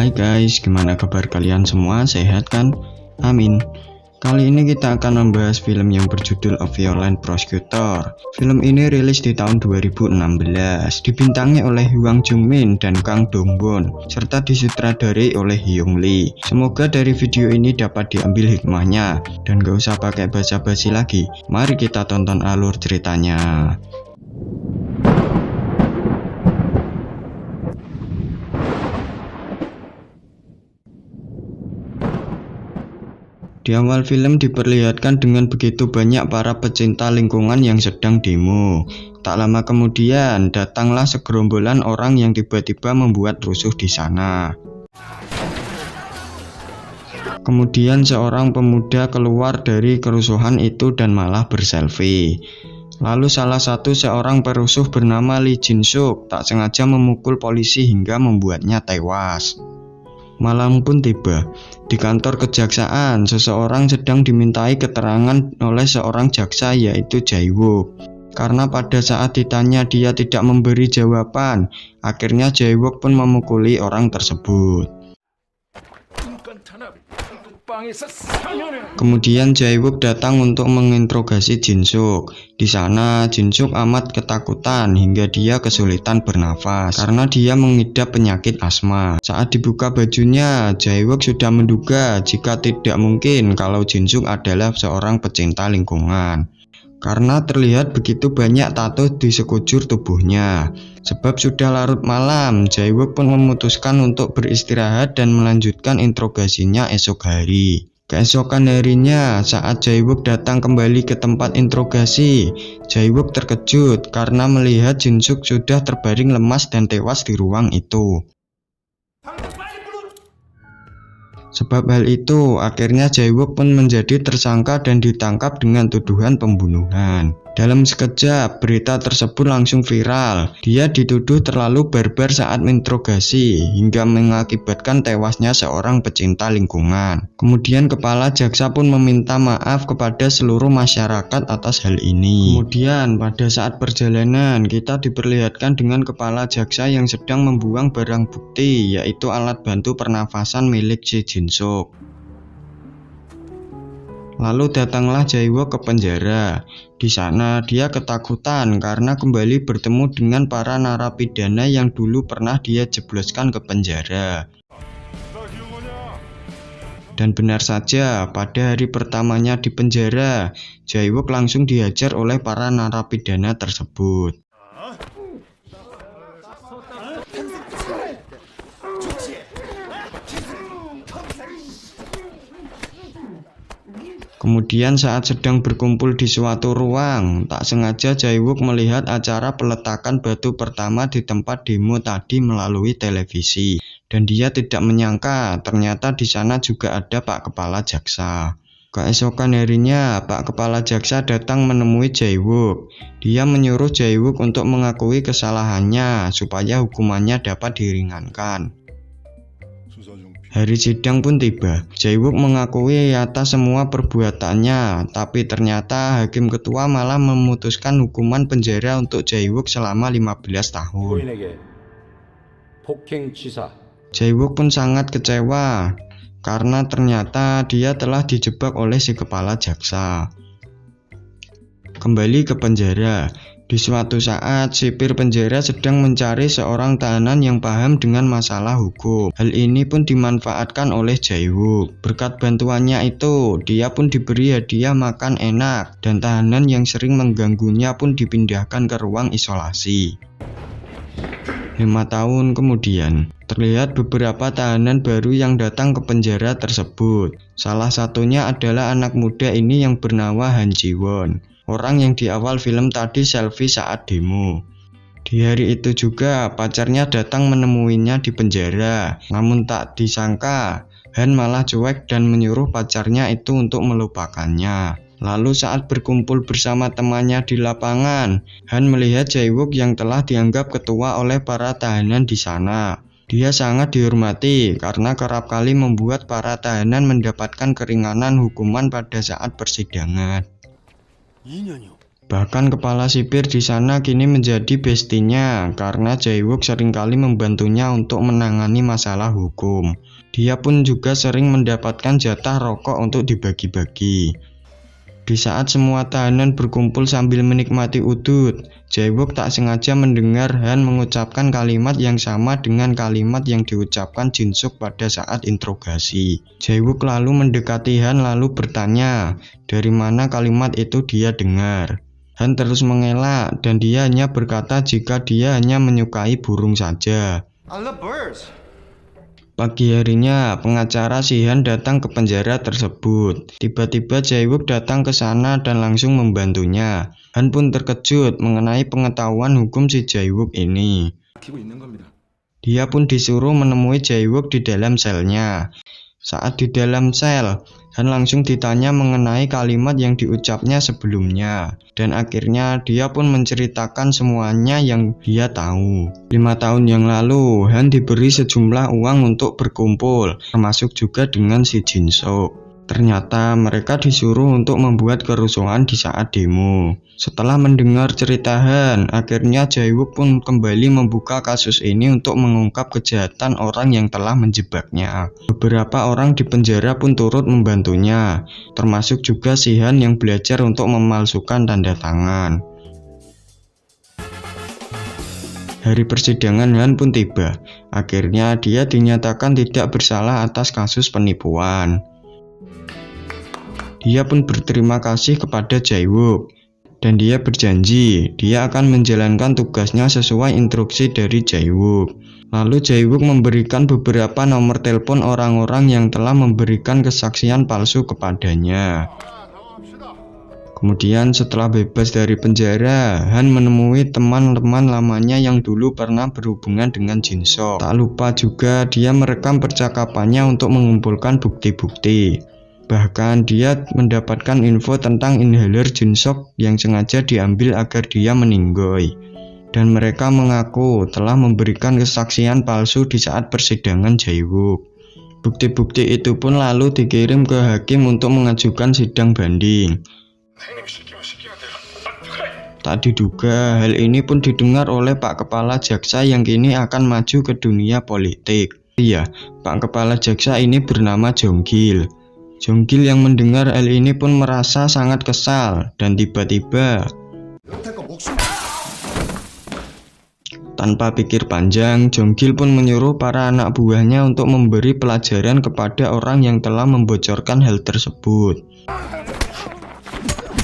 Hai guys, gimana kabar kalian semua? Sehat kan? Amin. Kali ini kita akan membahas film yang berjudul A Violent Prosecutor. Film ini rilis di tahun 2016, dibintangi oleh Hwang Jung-min dan Kang Dong-won, serta disutradarai oleh Hyung Lee. Semoga dari video ini dapat diambil hikmahnya, dan gak usah pakai basa-basi lagi. Mari kita tonton alur ceritanya. Di awal film diperlihatkan dengan begitu banyak para pecinta lingkungan yang sedang demo. Tak lama kemudian datanglah segerombolan orang yang tiba-tiba membuat rusuh di sana. Kemudian seorang pemuda keluar dari kerusuhan itu dan malah berselfie. Lalu salah satu seorang perusuh bernama Lee Jin-suk tak sengaja memukul polisi hingga membuatnya tewas. Malam pun tiba. Di kantor kejaksaan, seseorang sedang dimintai keterangan oleh seorang jaksa yaitu Jae-wook. Karena pada saat ditanya dia tidak memberi jawaban, akhirnya Jae-wook pun memukuli orang tersebut. Kemudian Jae-wook datang untuk menginterogasi Jin-suk. Di sana Jin-suk amat ketakutan hingga dia kesulitan bernafas karena dia mengidap penyakit asma. Saat dibuka bajunya, Jae-wook sudah menduga jika tidak mungkin kalau Jin-suk adalah seorang pecinta lingkungan. Karena terlihat begitu banyak tato di sekujur tubuhnya. Sebab sudah larut malam, Jae-wook pun memutuskan untuk beristirahat dan melanjutkan interogasinya esok hari. Keesokan harinya, saat Jae-wook datang kembali ke tempat interogasi, Jae-wook terkejut karena melihat Jin-suk sudah terbaring lemas dan tewas di ruang itu. Sebab hal itu, akhirnya Jae-wook pun menjadi tersangka dan ditangkap dengan tuduhan pembunuhan. Dalam sekejap, berita tersebut langsung viral. Dia dituduh terlalu barbar saat menginterogasi, hingga mengakibatkan tewasnya seorang pecinta lingkungan. Kemudian kepala jaksa pun meminta maaf kepada seluruh masyarakat atas hal ini. Kemudian pada saat perjalanan, kita diperlihatkan dengan kepala jaksa yang sedang membuang barang bukti, yaitu alat bantu pernafasan milik si Jin-suk. Lalu datanglah Jae-wook ke penjara. Di sana dia ketakutan karena kembali bertemu dengan para narapidana yang dulu pernah dia jebloskan ke penjara. Dan benar saja, pada hari pertamanya di penjara, Jae-wook langsung dihajar oleh para narapidana tersebut. Kemudian saat sedang berkumpul di suatu ruang, tak sengaja Jae-wook melihat acara peletakan batu pertama di tempat demo tadi melalui televisi. Dan dia tidak menyangka ternyata di sana juga ada Pak Kepala Jaksa. Keesokan harinya, Pak Kepala Jaksa datang menemui Jae-wook. Dia menyuruh Jae-wook untuk mengakui kesalahannya supaya hukumannya dapat diringankan. Hari sidang pun tiba. Jae-wook mengakui atas semua perbuatannya, tapi ternyata hakim ketua malah memutuskan hukuman penjara untuk Jae-wook selama 15 tahun. Jae-wook pun sangat kecewa karena ternyata dia telah dijebak oleh si kepala jaksa. Kembali ke penjara. Di suatu saat, sipir penjara sedang mencari seorang tahanan yang paham dengan masalah hukum. Hal ini pun dimanfaatkan oleh Jae-wook. Berkat bantuannya itu, dia pun diberi hadiah makan enak, dan tahanan yang sering mengganggunya pun dipindahkan ke ruang isolasi. 5 tahun kemudian, terlihat beberapa tahanan baru yang datang ke penjara tersebut. Salah satunya adalah anak muda ini yang bernama Han Ji-won. Orang yang di awal film tadi selfie saat demo. Di hari itu juga pacarnya datang menemuinya di penjara. Namun tak disangka, Han malah cuek dan menyuruh pacarnya itu untuk melupakannya. Lalu saat berkumpul bersama temannya di lapangan, Han melihat Jae-wook yang telah dianggap ketua oleh para tahanan di sana. Dia sangat dihormati karena kerap kali membuat para tahanan mendapatkan keringanan hukuman pada saat persidangan. Bahkan kepala sipir di sana kini menjadi bestinya karena Jae-wook seringkali membantunya untuk menangani masalah hukum. Dia pun juga sering mendapatkan jatah rokok untuk dibagi-bagi. Di saat semua tahanan berkumpul sambil menikmati udut, Jae-wook tak sengaja mendengar Han mengucapkan kalimat yang sama dengan kalimat yang diucapkan Jin-suk pada saat interogasi. Jae-wook lalu mendekati Han lalu bertanya, dari mana kalimat itu dia dengar. Han terus mengelak dan dia hanya berkata jika dia hanya menyukai burung saja. Pagi harinya, pengacara si Han datang ke penjara tersebut. Tiba-tiba Jae-wook datang ke sana dan langsung membantunya. Han pun terkejut mengenai pengetahuan hukum si Jae-wook ini. Dia pun disuruh menemui Jae-wook di dalam selnya. Saat di dalam sel, Han langsung ditanya mengenai kalimat yang diucapnya sebelumnya. Dan akhirnya dia pun menceritakan semuanya yang dia tahu. 5 tahun yang lalu, Han diberi sejumlah uang untuk berkumpul, termasuk juga dengan si Jin-suk. Ternyata mereka disuruh untuk membuat kerusuhan di saat demo. Setelah mendengar cerita Han, akhirnya Jae-wook pun kembali membuka kasus ini untuk mengungkap kejahatan orang yang telah menjebaknya. Beberapa orang di penjara pun turut membantunya, termasuk juga si Han yang belajar untuk memalsukan tanda tangan. Hari persidangan Han pun tiba. Akhirnya dia dinyatakan tidak bersalah atas kasus penipuan. Dia pun berterima kasih kepada Jae-wook dan dia berjanji dia akan menjalankan tugasnya sesuai instruksi dari Jae-wook. Lalu Jae-wook memberikan beberapa nomor telepon orang-orang yang telah memberikan kesaksian palsu kepadanya. Kemudian setelah bebas dari penjara, Han menemui teman-teman lamanya yang dulu pernah berhubungan dengan Jin-suk. Tak lupa juga dia merekam percakapannya untuk mengumpulkan bukti-bukti. Bahkan dia mendapatkan info tentang inhaler Jin-suk yang sengaja diambil agar dia meninggoy. Dan mereka mengaku telah memberikan kesaksian palsu di saat persidangan Jae-wook. Bukti-bukti itu pun lalu dikirim ke hakim untuk mengajukan sidang banding. Tak diduga, hal ini pun didengar oleh Pak Kepala Jaksa yang kini akan maju ke dunia politik. Iya, Pak Kepala Jaksa ini bernama Jong-gil. Jong-gil yang mendengar hal ini pun merasa sangat kesal dan tiba-tiba tanpa pikir panjang, Jong-gil pun menyuruh para anak buahnya untuk memberi pelajaran kepada orang yang telah membocorkan hal tersebut.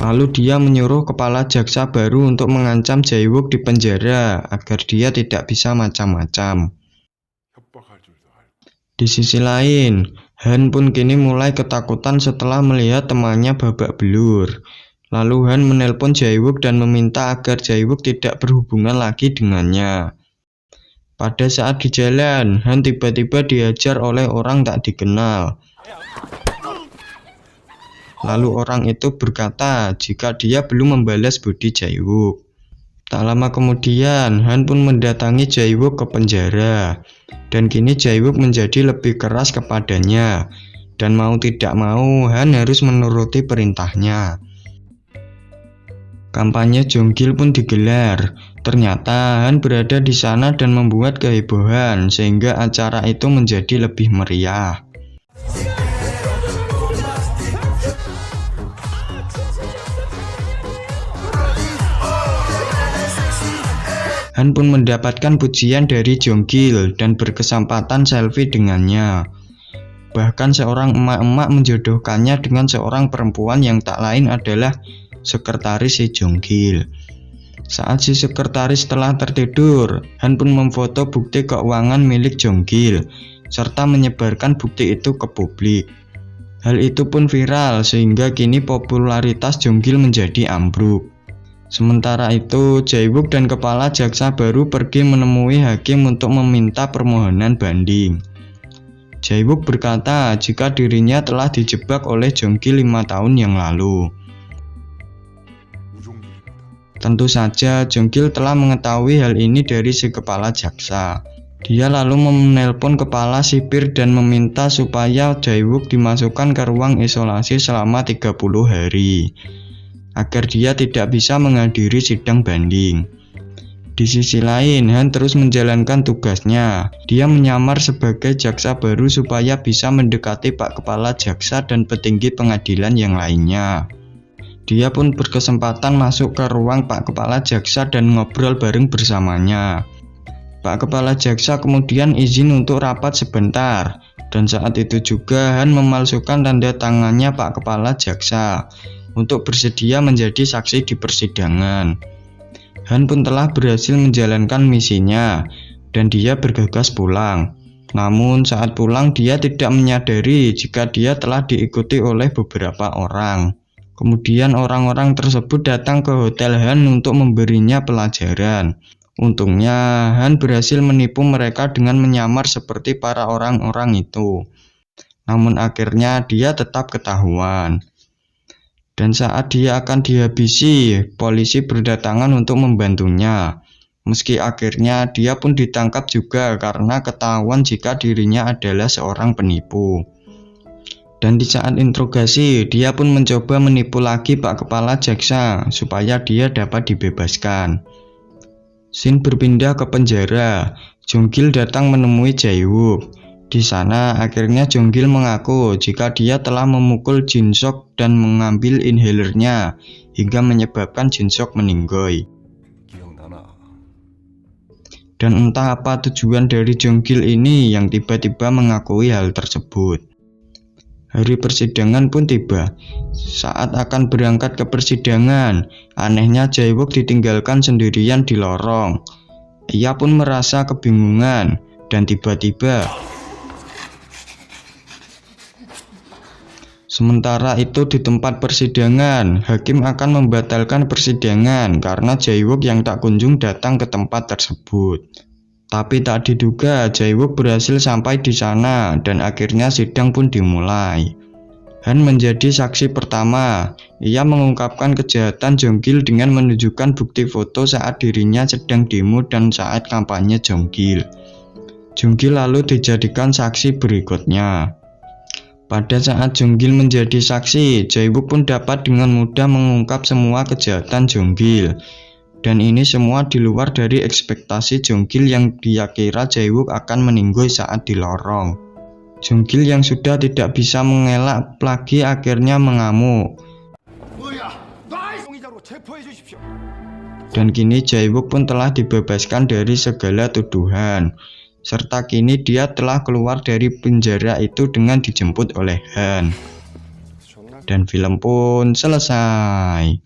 Lalu dia menyuruh kepala jaksa baru untuk mengancam Jae-wook di penjara agar dia tidak bisa macam-macam. Di sisi lain, Han pun kini mulai ketakutan setelah melihat temannya babak belur. Lalu Han menelpon Jae-wook dan meminta agar Jae-wook tidak berhubungan lagi dengannya. Pada saat di jalan, Han tiba-tiba dihajar oleh orang tak dikenal. Lalu orang itu berkata jika dia belum membalas budi Jae-wook. Tak lama kemudian, Han pun mendatangi Jae-wook ke penjara. Dan kini Jae-wook menjadi lebih keras kepadanya. Dan mau tidak mau, Han harus menuruti perintahnya. Kampanye Jong-gil pun digelar. Ternyata Han berada di sana dan membuat kehebohan sehingga acara itu menjadi lebih meriah. Han pun mendapatkan pujian dari Jong-gil dan berkesempatan selfie dengannya. Bahkan seorang emak-emak menjodohkannya dengan seorang perempuan yang tak lain adalah sekretaris si Jong-gil. Saat si sekretaris telah tertidur, Han pun memfoto bukti keuangan milik Jong-gil serta menyebarkan bukti itu ke publik. Hal itu pun viral sehingga kini popularitas Jong-gil menjadi ambruk. Sementara itu, Jae-wook dan kepala jaksa baru pergi menemui hakim untuk meminta permohonan banding. Jae-wook berkata jika dirinya telah dijebak oleh Jong-gil 5 tahun yang lalu. Tentu saja Jong-gil telah mengetahui hal ini dari si kepala jaksa. Dia lalu menelpon kepala sipir dan meminta supaya Jae-wook dimasukkan ke ruang isolasi selama 30 hari. agar dia tidak bisa menghadiri sidang banding. Di sisi lain, Han terus menjalankan tugasnya. Dia menyamar sebagai jaksa baru supaya bisa mendekati Pak Kepala Jaksa dan petinggi pengadilan yang lainnya. Dia pun berkesempatan masuk ke ruang Pak Kepala Jaksa dan ngobrol bareng bersamanya. Pak Kepala Jaksa kemudian izin untuk rapat sebentar, dan saat itu juga Han memalsukan tanda tangannya Pak Kepala Jaksa untuk bersedia menjadi saksi di persidangan. Han pun telah berhasil menjalankan misinya dan dia bergegas pulang. Namun saat pulang dia tidak menyadari jika dia telah diikuti oleh beberapa orang. Kemudian orang-orang tersebut datang ke hotel Han untuk memberinya pelajaran. Untungnya Han berhasil menipu mereka dengan menyamar seperti para orang-orang itu. Namun akhirnya dia tetap ketahuan. Dan saat dia akan dihabisi, polisi berdatangan untuk membantunya. Meski akhirnya dia pun ditangkap juga karena ketahuan jika dirinya adalah seorang penipu. Dan di saat interogasi, dia pun mencoba menipu lagi Pak Kepala Jaksa supaya dia dapat dibebaskan. Scene berpindah ke penjara. Jonggil datang menemui Jae-wook. Di sana akhirnya Jonggil mengaku jika dia telah memukul Jin-sok dan mengambil inhalernya hingga menyebabkan Jin-sok meninggoy. Dan entah apa tujuan dari Jonggil ini yang tiba-tiba mengakui hal tersebut. Hari persidangan pun tiba. Saat akan berangkat ke persidangan, anehnya Jae-wook ditinggalkan sendirian di lorong. Ia pun merasa kebingungan dan tiba-tiba sementara itu di tempat persidangan, hakim akan membatalkan persidangan karena Jae-wook yang tak kunjung datang ke tempat tersebut. Tapi tak diduga Jae-wook berhasil sampai di sana dan akhirnya sidang pun dimulai. Han menjadi saksi pertama. Ia mengungkapkan kejahatan Jonggil dengan menunjukkan bukti foto saat dirinya sedang demo dan saat kampanye Jonggil. Jonggil lalu dijadikan saksi berikutnya. Pada saat Jonggil menjadi saksi, Jae-wook pun dapat dengan mudah mengungkap semua kejahatan Jonggil. Dan ini semua di luar dari ekspektasi Jonggil yang dia kira Jae-wook akan meninggoy saat di lorong. Jonggil yang sudah tidak bisa mengelak lagi akhirnya mengamuk. Dan kini Jae-wook pun telah dibebaskan dari segala tuduhan. Serta kini dia telah keluar dari penjara itu dengan dijemput oleh Han. Dan film pun selesai.